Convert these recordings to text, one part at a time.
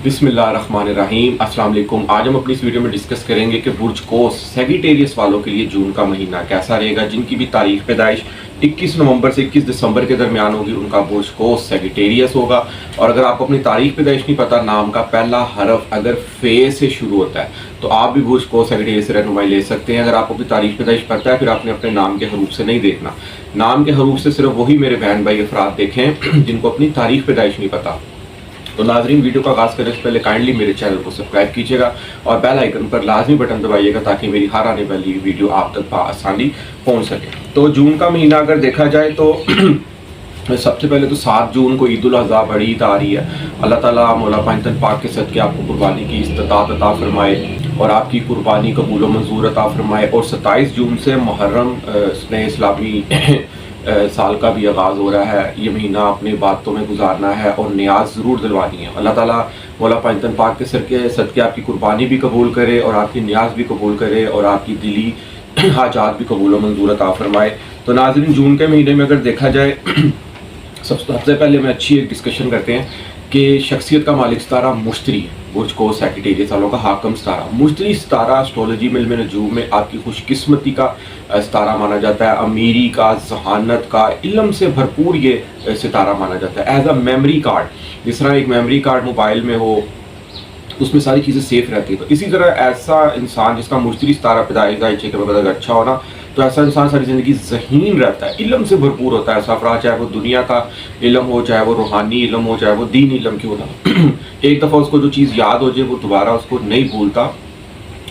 बिस्मिल्लाहिर्रहमानिर्रहीम। अस्सलाम वालेकुम। आज हम अपनी इस वीडियो में डिस्कस करेंगे कि बुर्ज कोस सेगिटेरियस वालों के लिए जून का महीना कैसा रहेगा। जिनकी भी तारीख पैदाइश 21 नवंबर से 21 दिसंबर के दरमियान होगी उनका बुर्ज कोस सेगिटेरियस होगा। और अगर आपको अपनी तारीख पैदाइश नहीं पता, नाम का पहला हरफ अगर फे से शुरू होता है तो आप भी बुर्ज कोस सेगिटेरियस से रहनुमाई ले सकते हैं। अगर आपको अपनी तारीख पैदाइश पता है फिर आपने अपने नाम के हरूफ से नहीं देखना। नाम के हरूफ से सिर्फ वही मेरे बहन भाई अफराद देखें जिनको अपनी तारीख पैदाइश नहीं पता। तो नाजरीन, वीडियो का आगाज़ करने से पहले काइंडली मेरे चैनल को सब्सक्राइब कीजिएगा और बेल आइकन पर लाजमी बटन दबाइएगा ताकि मेरी हर आने वाली वीडियो आप तक आसानी पहुंच सके। तो जून का महीना अगर देखा जाए तो सबसे पहले तो 7 जून को ईद उल अज़हा बड़ी ईद आ रही है। अल्लाह ताला मौला पाइंतन पाक के सदके आपको कुर्बानी की इस्तिताअत अता फरमाए और आपकी कुर्बानी कबूल व मंजूर अता फरमाए। और 27 जून से मुहर्रम नए इस्लामी साल का भी आगाज़ हो रहा है। ये महीना अपने बातों में गुजारना है और नियाज ज़रूर दिलवानी है। अल्लाह ताला मौला पाइंतन पाक के सदके आपकी कुर्बानी भी कबूल करे और आपकी नियाज भी कबूल करे और आपकी दिली हाजात भी कबूल व मंजूर अता फरमाए। तो नाज़रीन, जून के महीने में अगर देखा जाए सबसे पहले मैं अच्छी एक डिस्कशन करते हैं कि शख्सियत का मालिक सितारा मुश्तरी है। बुर्ज कोस सेगिटेरियस वालों का हाकम सितारा मुश्तरी सितारा एस्ट्रोलॉजी में इल्म नजूम में आपकी खुशकिस्मती का सितारा माना जाता है। अमीरी का, जहानत का, इल्म से भरपूर ये सितारा माना जाता है। एज अ मेमोरी कार्ड, जिस तरह एक मेमोरी कार्ड मोबाइल में हो उसमें सारी चीज़ें सेफ रहती है, तो इसी तरह ऐसा इंसान जिसका मुश्तरी सितारा पैदाइश का अगर अच्छा हो ना तो ऐसा इंसान सारी ज़िंदगी ज़हीन रहता है, इल्म से भरपूर होता है। ऐसा अफराद चाहे वो दुनिया का इल्म हो, चाहे वो रूहानी इल्म हो, चाहे वो दीन इल्म क्यों ना एक दफ़ा उसको जो चीज़ याद हो जाए वो दोबारा उसको नहीं भूलता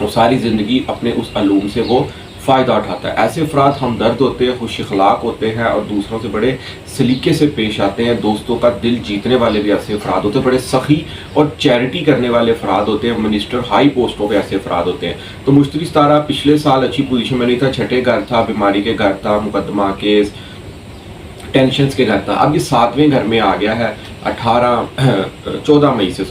और सारी ज़िंदगी अपने उस अलूम से वो फ़ायदा उठाता है। ऐसे अफराद हमदर्द होते हैं, खुश अखलाक होते हैं और दूसरों से बड़े सलीके से पेश आते हैं। दोस्तों का दिल जीतने वाले भी ऐसे अफराद होते हैं। बड़े सखी और चैरिटी करने वाले अफराद होते हैं। मिनिस्टर, हाई पोस्टों पे ऐसे अफराद होते हैं। तो मुश्तरी सितारा पिछले साल अच्छी पोजीशन में नहीं था, छठे घर था, बीमारी के घर था, मुकदमा केस टेंशन्स के घर था। अब ये 7वें घर में आ गया है 14 मई से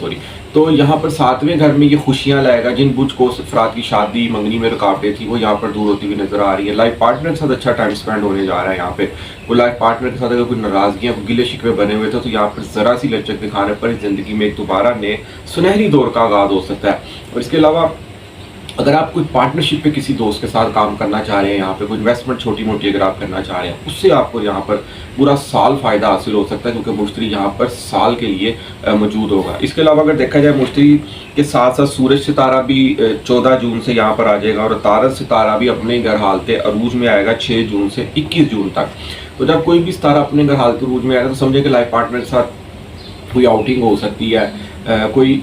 तो यहाँ पर 7वें घर में ये खुशियाँ लाएगा। जिन बुर्ज कोस अफराद की शादी मंगनी में रुकावटें थी वो यहाँ पर दूर होती हुई नजर आ रही है। लाइफ पार्टनर के साथ अच्छा टाइम स्पेंड होने जा रहा है। यहाँ पे वो लाइफ पार्टनर के साथ अगर कोई नाराजगियाँ, गिले शिकवे बने हुए थे तो यहाँ पर ज़रा सी लचक दिखाने पर ज़िंदगी में एक दोबारा नए सुनहरी दौर का आगाज़ हो सकता है। और इसके अलावा अगर आप कोई पार्टनरशिप पे किसी दोस्त के साथ काम करना चाह रहे हैं, यहाँ पे कोई इन्वेस्टमेंट छोटी मोटी अगर आप करना चाह रहे हैं, उससे आपको यहाँ पर पूरा साल फ़ायदा हासिल हो सकता है क्योंकि मुश्तरी यहाँ पर साल के लिए मौजूद होगा। इसके अलावा अगर देखा जाए मुश्तरी के साथ साथ सूरज सितारा भी 14 जून से यहाँ पर आ जाएगा और तारक सितारा भी अपने घर हालते अरूज में आएगा 6 जून से 21 जून तक। तो जब कोई भी सितारा अपने घर हालते अरूज में आएगा तो समझे कि लाइफ पार्टनर के साथ कोई आउटिंग हो सकती है। कोई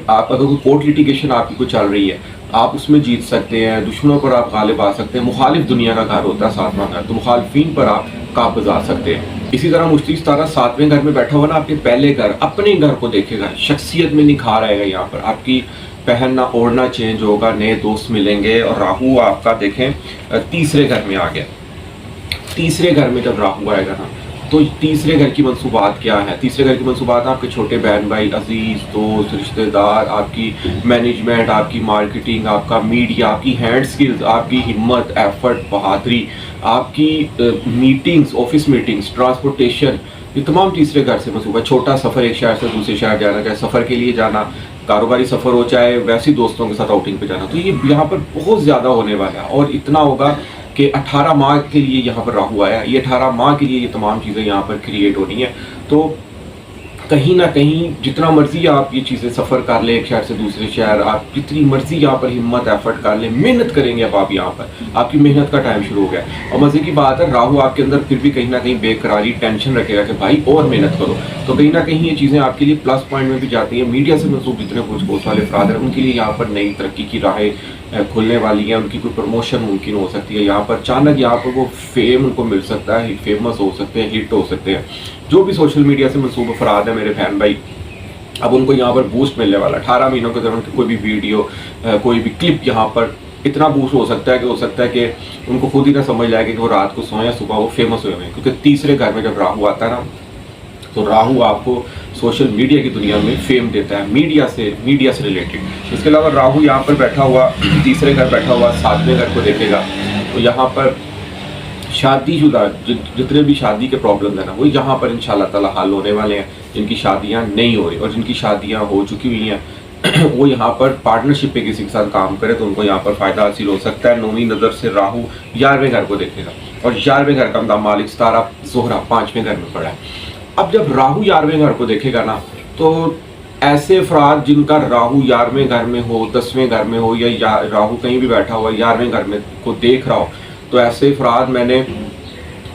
आप अगर कोई कोर्ट लिटिगेशन आपकी कोई चल रही है आप उसमें जीत सकते हैं। दुश्मनों पर आप गालिब आ सकते हैं। मुखालिफ दुनिया का घर होता है 7वां घर, तो मुखालिफिन पर आप काबिज आ सकते हैं। इसी तरह मुश्तरी सितारा 7वें घर में बैठा हुआ ना आपके पहले घर, अपने घर को देखेगा, शख्सियत में निखार आएगा। यहाँ पर आपकी पहनना ओढ़ना चेंज होगा, नए दोस्त मिलेंगे। और राहु आपका देखें 3रे घर में आ गया। 3रे घर में जब राहु आएगा ना तो 3रे घर की मंसूबात क्या है? 3रे घर की मंसूबात आपके छोटे बहन भाई, अजीज दोस्त, रिश्तेदार, आपकी मैनेजमेंट, आपकी मार्केटिंग, आपका मीडिया, आपकी हैंड स्किल्स, आपकी हिम्मत, एफर्ट, बहादुरी, आपकी मीटिंग्स, ऑफिस मीटिंग्स, ट्रांसपोर्टेशन, ये तमाम 3रे घर से मंसूबा। छोटा सफ़र, एक शहर से दूसरे शहर जाना, चाहे सफ़र के लिए जाना, कारोबारी सफ़र हो, चाहे वैसे दोस्तों के साथ आउटिंग पे जाना, तो ये यहाँ पर बहुत ज़्यादा होने वाला है। और इतना होगा कि 18 माह के लिए यहाँ पर राहु आया, ये 18 माह के लिए ये तमाम चीज़ें यहाँ पर क्रिएट होनी है। तो कहीं ना कहीं जितना मर्जी आप ये चीज़ें सफ़र कर लें, एक शहर से दूसरे शहर, आप जितनी मर्जी यहाँ पर हिम्मत एफर्ट कर लें, मेहनत करेंगे। अब आप यहाँ पर आपकी मेहनत का टाइम शुरू हो गया। और मज़े की बात है, राहु आपके अंदर फिर भी कहीं ना कहीं बेकरारी, टेंशन रखेगा कि भाई और मेहनत करो। तो कहीं ना कहीं ये चीज़ें आपके लिए प्लस पॉइंट में भी जाती हैं। मीडिया से मंसूब जितने बुर्ज कोस वाले अफराद हैं उनके लिए यहाँ पर नई तरक्की की राहें खुलने वाली हैं। उनकी कोई प्रमोशन मुमकिन हो सकती है। यहाँ पर अचानक यहाँ पर वो फेम उनको मिल सकता है, फेमस हो सकते हैं, हिट हो सकते हैं। जो भी सोशल मीडिया से मंसूब अफराद हैं मेरे बहन भाई, अब उनको यहाँ पर बूस्ट मिलने वाला। 18 महीनों के दौरान कोई भी वीडियो, कोई भी क्लिप यहाँ पर इतना बूस्ट हो सकता है कि उनको खुद ही ना समझ आएगा कि वो रात को सोएं या सुबह वो फेमस हुए हैं। क्योंकि 3रे घर में जब राहु आता है ना तो राहु आपको सोशल मीडिया की दुनिया में फेम देता है, मीडिया से रिलेटेड। इसके अलावा राहु यहाँ पर बैठा हुआ 3रे घर बैठा हुआ 7वें घर को देखेगा तो यहाँ पर शादी शुदा जितने भी शादी के प्रॉब्लम है ना, वो यहाँ पर इंशाल्लाह ताला हल होने वाले हैं। जिनकी शादियाँ नहीं हो रही और जिनकी शादियाँ हो चुकी हुई हैं वो यहाँ पर पार्टनरशिप पे किसी के साथ काम करे तो उनको यहाँ पर फ़ायदा हासिल हो सकता है। 9वीं नज़र से राहु 11वें घर को देखेगा और 11वें घर का मालिक सितारा ज़ोहरा 5वें घर में पड़ा है। अब जब राहु 11वें घर को देखेगा ना, तो ऐसे अफराद जिनका राहु 11वें घर में हो, 10वें घर में हो, या राहु कहीं भी बैठा हुआ 11वें घर में को देख रहा हो, तो ऐसे अफराद मैंने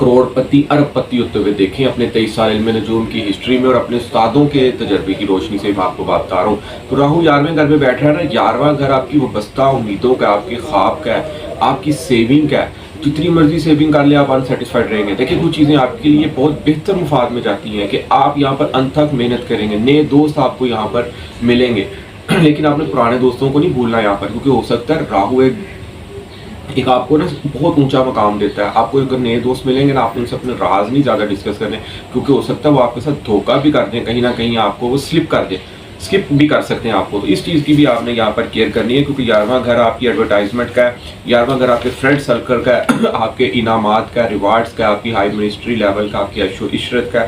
करोड़पति अरबपति होते हुए देखे अपने 23 साल इल्म नजूम की हिस्ट्री में और अपने उस्तादों के तजर्बे की रोशनी से मैं आपको बात कर रहा हूँ। तो राहु 11वें घर में बैठा है ना, 11वां घर आपकी वाबस्ता उम्मीदों का, आपके ख्वाब का है, आपकी सेविंग का है। जितनी मर्जी सेविंग कर ले आप अनसेटिस्फाइड रहेंगे। देखिए कुछ चीज़ें आपके लिए बहुत बेहतर मुफाद में जाती हैं कि आप यहाँ पर अनथक मेहनत करेंगे, नए दोस्त आपको यहाँ पर मिलेंगे लेकिन आपने पुराने दोस्तों को नहीं भूलना यहाँ पर, क्योंकि हो सकता है राहु एक आपको ना बहुत ऊंचा मकाम देता है। आपको अगर नए दोस्त मिलेंगे ना, आप उनसे अपने राज नहीं ज़्यादा डिस्कस करने, क्योंकि हो सकता है वो आपके साथ धोखा भी कर दें, कहीं ना कहीं आपको वो स्किप भी कर सकते हैं आपको। तो इस चीज़ की भी आपने यहाँ पर केयर करनी है, क्योंकि 11वां घर आपकी एडवर्टाइजमेंट का है, 11वां घर आपके फ्रेंड सर्कल का है, आपके इनामात का, रिवार्ड्स का, आपकी हाई मिनिस्ट्री लेवल का, आपकी अशो इशरत का।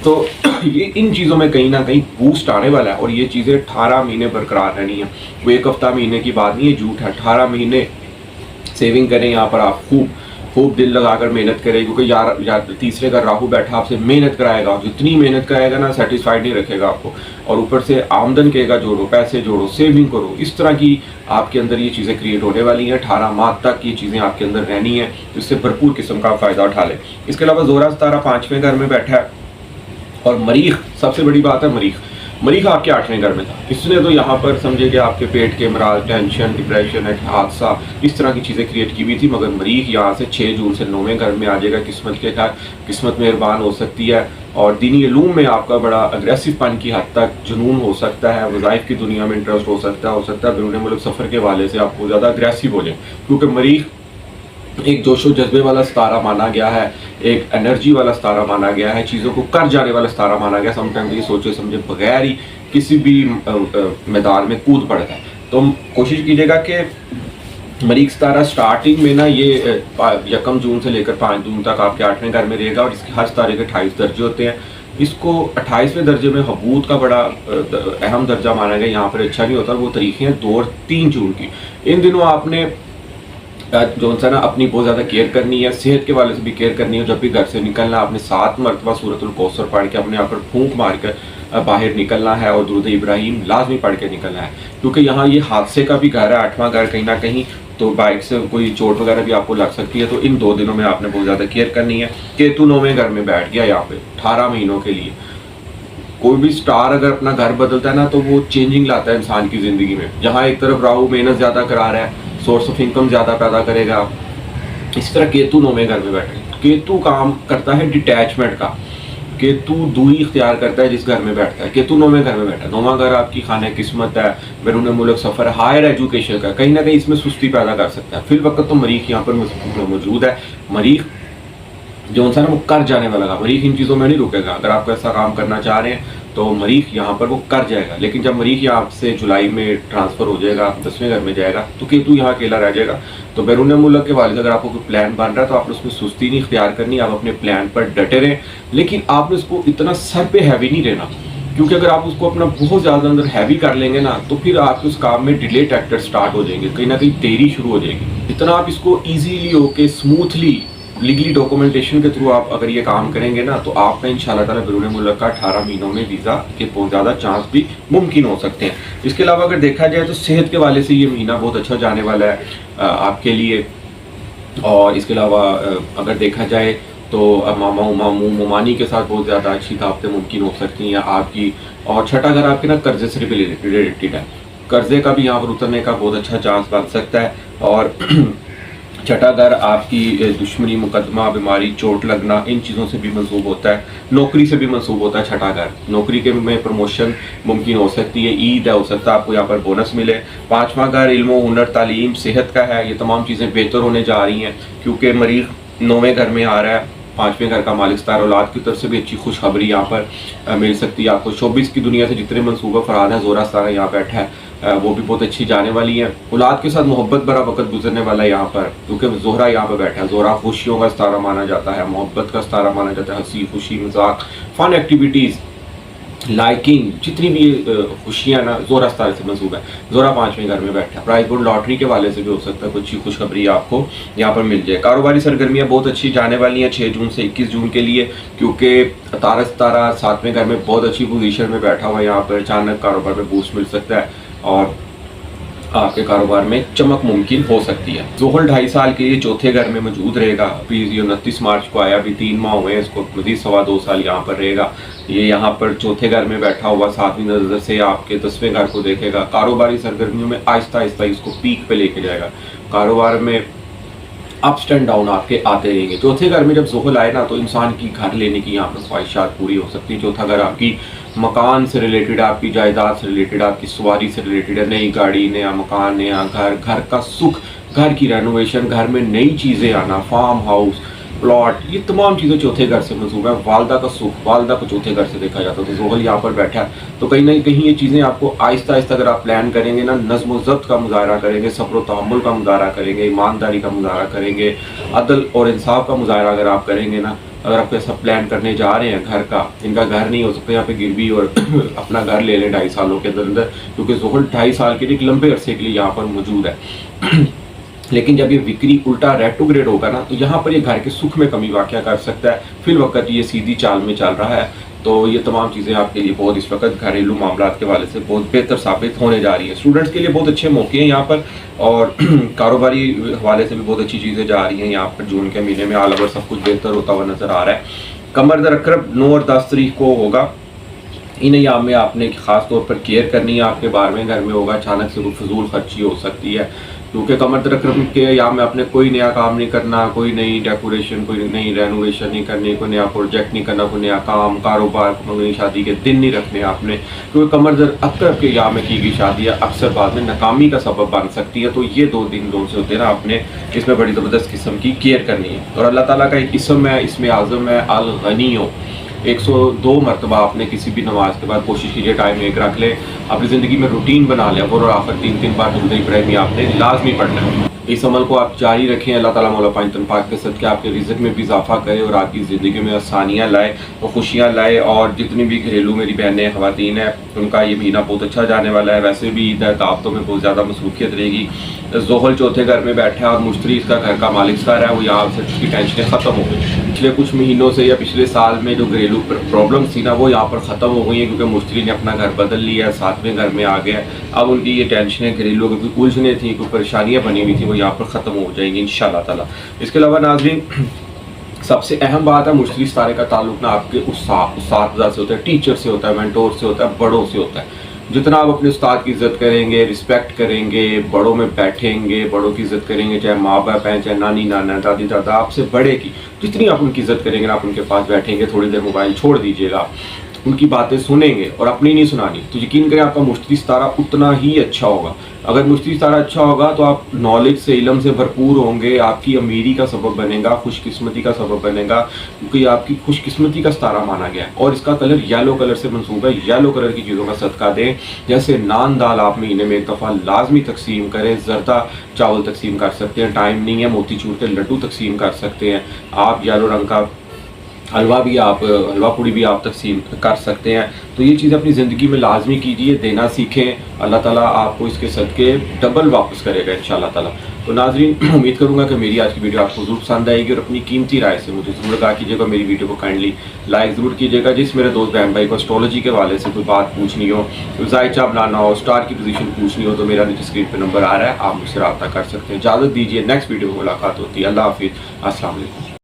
तो ये इन चीज़ों में कहीं ना कहीं बूस्ट आने वाला है और ये चीज़ें 18 महीने बरकरार रहनी है। वो एक हफ्ता महीने की बात नहीं है, झूठ है। 18 महीने सेविंग करें यहाँ पर, आप खूब दिल लगाकर मेहनत करें, क्योंकि यार तीसरे का राहु बैठा आपसे मेहनत कराएगा, जितनी मेहनत कराएगा ना सेटिस्फाइड नहीं रखेगा आपको, और ऊपर से आमदन कहेगा जोड़ो, पैसे जोड़ो, सेविंग करो। इस तरह की आपके अंदर ये चीज़ें क्रिएट होने वाली हैं। 18 माह तक ये चीज़ें आपके अंदर रहनी है, जिससे भरपूर किस्म का फ़ायदा उठा लें। इसके अलावा ज़ोहरा सितारा 5वें घर में बैठा है और मरीख, सबसे बड़ी बात है मरीख आपके 8वें घर में था। इसने तो यहाँ पर समझे कि आपके पेट के अमराज, टेंशन, डिप्रेशन, हादसा, इस तरह की चीज़ें क्रिएट की हुई थी, मगर मरीख यहाँ से 6 जून से 9वें घर में आ जाएगा। किस्मत के साथ किस्मत मेहरबान हो सकती है और दीनी इलूम में आपका बड़ा अग्रेसिवपन की हद तक जुनून हो सकता है, वज़ाइफ की दुनिया में इंटरेस्ट हो सकता है बैरून मुल्क सफ़र के वाले से आपको ज़्यादा अग्रेसिव हो जाए, क्योंकि मरीख एक जोशो जज्बे वाला सितारा माना गया है, एक एनर्जी वाला सितारा माना गया है, चीज़ों को कर जाने वाला सितारा माना गया। समटाइम्स ये सोचे समझे बगैर ही किसी भी मैदान में कूद पड़ता है। तो कोशिश कीजिएगा कि मरीख सितारा स्टार्टिंग में ना ये 1 जून से लेकर 5 जून तक आपके 8वें घर में रहेगा और इसके हर सितारे के 28 दर्जे होते हैं। इसको 28वें दर्जे में हबूत का बड़ा अहम दर्जा माना गया, यहाँ पर अच्छा नहीं होता। वो तरीके हैं 2 और 3 जून की। इन दिनों आपने जो सा ना अपनी बहुत ज़्यादा केयर करनी है, सेहत के वाले से भी केयर करनी है। जब भी घर से निकलना आपने 7 मरतबा सूरतुल कौसर पढ़ के अपने यहाँ पर फूंक मार कर बाहर निकलना है और दुरूद इब्राहिम लाजमी पढ़ के निकलना है, क्योंकि यहाँ ये हादसे का भी घर है, 8वां घर कहीं ना कहीं, तो बाइक से कोई चोट वगैरह भी आपको लग सकती है। तो इन 2 दिनों में आपने बहुत ज़्यादा केयर करनी है। केतु 9वें घर में बैठ गया यहाँ पे 18 महीनों के लिए। कोई भी स्टार अगर अपना घर बदलता है ना, तो वो चेंजिंग लाता है इंसान की ज़िंदगी में। जहाँ एक तरफ राहु मेहनत ज़्यादा करा रहा है, सोर्स ऑफ इनकम ज़्यादा पैदा करेगा, इस तरह केतु 9वें घर में बैठे। केतु काम करता है डिटैचमेंट का, केतु दूरी इख्तियार करता है जिस घर में बैठता है। केतु 9वें घर में बैठा है, 9वां घर आपकी खाने किस्मत है, बैरून मुल्क सफ़र, हायर एजुकेशन का, कहीं ना कहीं इसमें सुस्ती पैदा कर सकता है। फिल वक्त तो मरीख यहाँ पर मौजूद है। मरीख जो इंसान वो कर जाने वाला था, मरीख इन चीज़ों में नहीं रुकेगा। अगर आप ऐसा काम करना चाह रहे हैं तो मरीख यहाँ पर वो कर जाएगा, लेकिन जब मरीख यहाँ से जुलाई में ट्रांसफ़र हो जाएगा, 10वें घर में जाएगा, तो केतु यहाँ अकेला रह जाएगा। तो बैरून मुल्क के वाले अगर आपको कोई प्लान बन रहा है तो आपने उसमें सुस्ती नहीं इख्तियार करनी, आप अपने प्लान पर डटे रहें, लेकिन आपने उसको इतना सर पे हैवी नहीं रहना, क्योंकि अगर आप उसको अपना बहुत ज़्यादा अंदर हैवी कर लेंगे ना, तो फिर आपके उस काम में डिले फैक्टर स्टार्ट हो जाएंगे, कहीं ना कहीं देरी शुरू हो जाएगी। इतना आप इसको ईजीली होके स्मूथली लीगली डॉक्यूमेंटेशन के थ्रू आप अगर ये काम करेंगे ना, तो आपका इंशाल्लाह ताला बैरून मुल्क का 18 महीनों में वीज़ा के बहुत ज़्यादा चांस भी मुमकिन हो सकते हैं। इसके अलावा अगर देखा जाए तो सेहत के वाले से ये महीना बहुत अच्छा जाने वाला है आपके लिए। और इसके अलावा अगर देखा जाए तो मामानी के साथ बहुत ज़्यादा अच्छी दावतें मुमकिन हो सकती हैं आपकी। और छठा घर आपके ना कर्जे से रिलेटेड है, कर्जे का भी यहाँ पर उतरने का बहुत अच्छा चांस बन सकता है। और छठा घर आपकी दुश्मनी, मुकदमा, बीमारी, चोट लगना, इन चीज़ों से भी मंसूब होता है। नौकरी से भी मंसूब होता है छठा घर, नौकरी के में प्रमोशन मुमकिन हो सकती है, ईद है, हो सकता है आपको यहाँ पर बोनस मिले। 5वां घर इल्म, हुनर, तालीम, सेहत का है। ये तमाम चीज़ें बेहतर होने जा रही हैं, क्योंकि मरीख 9वें घर में आ रहा है। 5वें घर का मालिक सितारा, औलाद की तरफ से भी अच्छी खुशखबरी यहाँ पर मिल सकती है आपको। 24 की दुनिया से जितने मनसूबा फराद हैं, ज़ोहरा सितारा यहाँ बैठा है वो भी बहुत अच्छी जाने वाली हैं। औलाद के साथ मोहब्बत भरा वक्त गुजरने वाला है यहाँ पर, क्योंकि ज़ोहरा यहाँ पर बैठा है। ज़ोहरा खुशियों का सितारा माना जाता है, मोहब्बत का सितारा माना जाता है। हंसी खुशी मजाक फन एक्टिविटीज़ लाइकिंग जितनी भी खुशियाँ ना ज़ोहरा सितारे से मंसूब है। ज़ोहरा 5वें घर में बैठा है। प्राइस बोर्ड लॉटरी के वाले से भी हो सकता है कुछ खुशखबरी आपको यहाँ पर मिल जाए। कारोबारी सरगर्मियाँ बहुत अच्छी जाने वाली हैं 6 जून से 21 जून के लिए, क्योंकि तारा सितारा 7वें घर में बहुत अच्छी पोजीशन में बैठा हुआ है। यहाँ पर अचानक कारोबार में बूस्ट मिल सकता है और आपके कारोबार में चमक मुमकिन हो सकती है। ज़ोहल 2.5 साल के लिए चौथे घर में मौजूद रहेगा। अभी ये 29 मार्च को आया, अभी 3 माह हुए हैं, इसको मज़ीद 2.25 साल यहाँ पर रहेगा। ये यहाँ पर चौथे घर में बैठा हुआ 7वीं नज़र से आपके 10वें घर को देखेगा। कारोबारी सरगर्मियों में आहिस्ता आहिस्ता इसको पीक पे लेके जाएगा। कारोबार में अप्स एंड डाउन आपके आते रहेंगे। चौथे घर में जब ज़ोहल आए ना तो इंसान की घर लेने की यहाँ पर ख्वाहिशात पूरी हो सकती है। चौथा घर आपकी मकान से रिलेटेड, आपकी जायदाद से रिलेटेड, आपकी सवारी से रिलेटेड है। नई गाड़ी, नया मकान, नया घर, घर का सुख, घर की रेनोवेशन, घर में नई चीज़ें आना, फार्म हाउस, प्लॉट, ये तमाम चीज़ें चौथे घर से मंसूब है। वालदा का सुख, वालदा को चौथे घर से देखा जाता है। तो ज़ोहल यहाँ पर बैठा है तो कहीं ना कहीं ये चीज़ें आपको आहिस्ता आहिस्ता अगर आप प्लान करेंगे ना, नज़्म व ज़ब्त का मुजाहरा करेंगे, सब्र व तहम्मुल का मुजाहरा करेंगे, ईमानदारी का मुजाहरा करेंगे, अदल और इंसाफ का मुजाहरा अगर आप करेंगे ना, अगर आप ऐसा प्लान करने जा रहे हैं घर का, इनका घर नहीं हो सकता यहाँ पे गिरवी और अपना घर ले लें 2.5 सालों के अंदर, क्योंकि ज़ोहल 2.5 साल के लिए एक लंबे अरसे के लिए यहाँ पर मौजूद है। लेकिन जब ये विक्री उल्टा रेट्रोग्रेड होगा ना तो यहाँ पर ये घर के सुख में कमी वाक़या कर सकता है। फिल वक्त ये सीधी चाल में चल रहा है। तो ये तमाम चीज़ें आपके लिए बहुत इस वक्त घरेलू मामलात के वाले से बहुत बेहतर साबित होने जा रही है। स्टूडेंट्स के लिए बहुत अच्छे मौके हैं यहाँ पर, और कारोबारी हवाले से भी बहुत अच्छी चीज़ें जा रही हैं यहाँ पर। जून के महीने में ऑल ओवर सब कुछ बेहतर होता हुआ नज़र आ रहा है। कमर दर अकरब 9 और 10 तारीख को होगा। इन अयाम में आपने ख़ास तौर पर केयर करनी है। आपके 12वें घर में होगा, अचानक से कोई फजूल खर्ची हो सकती है, क्योंकि कमर दर अकरब के अयाम में आपने कोई नया काम नहीं करना, कोई नई डेकोरेशन, कोई नई रेनोवेशन नहीं करनी, कोई नया प्रोजेक्ट नहीं करना, कोई नया काम, कारोबार, मंगनी शादी के दिन नहीं रखने आपने, क्योंकि कमर दर अकरब के अयाम में की गई शादियाँ अक्सर बाद में नाकामी का सबब बन सकती है। तो ये 2 दिन जो से होते हैं ना, आपने इसमें बड़ी ज़बरदस्त किस्म की केयर करनी है। और अल्लाह ताला का एक इसम है, इसमें आज़म है अल गनी। 102 मरतबा आपने किसी भी नमाज के बाद कोशिश कीजिए टाइम एक रख ले, अपनी ज़िंदगी में रूटीन बना लें और आखिर 3 बार दुरूद इब्राहिमी आपने लाजमी पढ़ना है। इस अमल को आप जारी रखें। अल्लाह ताला मौला पाक तन पाक के सदके आपके रिज़्क़ में भी इजाफा करे और आपकी ज़िंदगी में आसानियाँ लाए और खुशियाँ लाए। और जितनी भी घरेलू मेरी बहनें ख़वातीन हैं उनका ये महीना बहुत अच्छा जाने वाला है। वैसे भी ईद है, दावतों में बहुत ज़्यादा मसरूफियत रहेगी। ज़ोहल चौथे घर में बैठा है और मुश्तरी इसका घर का मालिक सार है, वो यहाँ से उसकी टेंशनें ख़त्म हो गई। पिछले कुछ महीनों से या पिछले साल में जो घरेलू प्रॉब्लम्स थी ना वो यहाँ पर ख़त्म हो गई हैं, क्योंकि मुश्तरी ने अपना घर बदल लिया है, 7वें घर में आ गया। अब उनकी ये टेंशनें घरेलू की उलझने थी, कोई परेशानियाँ बनी हुई थी, वो यहाँ पर ख़त्म हो जाएंगी इंशाअल्लाह ताला। इसके अलावा नाज़रीन सबसे अहम बात है मुश्तरी सितारे का ताल्लुक ना आपके उस्ताद से होता है, टीचर से होता है, मेंटोर से होता है, बड़ों से होता है। जितना आप अपने उस्ताद की इज़्ज़त करेंगे, रिस्पेक्ट करेंगे, बड़ों में बैठेंगे, बड़ों की इज़्ज़त करेंगे, चाहे माँ बाप हैं, चाहे नानी नाना, दादी दादा, आपसे बड़े की जितनी आप उनकी इज़्ज़त करेंगे ना, आप उनके पास बैठेंगे, थोड़ी देर मोबाइल छोड़ दीजिएगा, उनकी बातें सुनेंगे और अपनी नहीं सुनानी, तो यकीन करें आपका मुश्तरी सितारा उतना ही अच्छा होगा। अगर मुश्तरी सितारा अच्छा होगा तो आप नॉलेज से, इल्म से भरपूर होंगे, आपकी अमीरी का सबब बनेगा, खुशकिस्मती का सबब बनेगा, क्योंकि आपकी खुशकिस्मती का सितारा माना गया है। और इसका कलर येलो कलर से मंसूब है। येलो कलर की चीज़ों का सदका दें, जैसे नान दाल आप महीने में एक दफ़ा लाजमी तकसीम करें, जरदा चावल तकसीम कर सकते हैं, टाइम नहीं है मोतीचूर के लड्डू तकसीम कर सकते हैं आप, येलो रंग का हलवा भी आप, हलवा पूड़ी भी आप तकसीम कर सकते हैं। तो ये चीज़ अपनी ज़िंदगी में लाजमी कीजिए, देना सीखें। अल्लाह ताला आपको इसके सदके डबल वापस करेगा इंशाअल्लाह ताला। तो नाज़रीन उम्मीद करूँगा कि मेरी आज की वीडियो आपको ज़रूर पसंद आएगी और अपनी कीमती राय से मुझे ज़रूर कहा कीजिएगा। मेरी वीडियो को काइंडली लाइक ज़रूर कीजिएगा। जिस मेरे दोस्त बहन भाई को एस्ट्रोलॉजी के वाले से कोई बात पूछनी हो, जायचा बनाना हो, स्टार की पोजीशन पूछनी हो, तो मेरा नीचे स्क्रीन पर नंबर आ रहा है, आप मुझसे रब्ता कर सकते हैं। इजाज़त दीजिए, नेक्स्ट वीडियो में मुलाकात होती है। अल्लाह हाफिज़, अस्सलाम वालेकुम।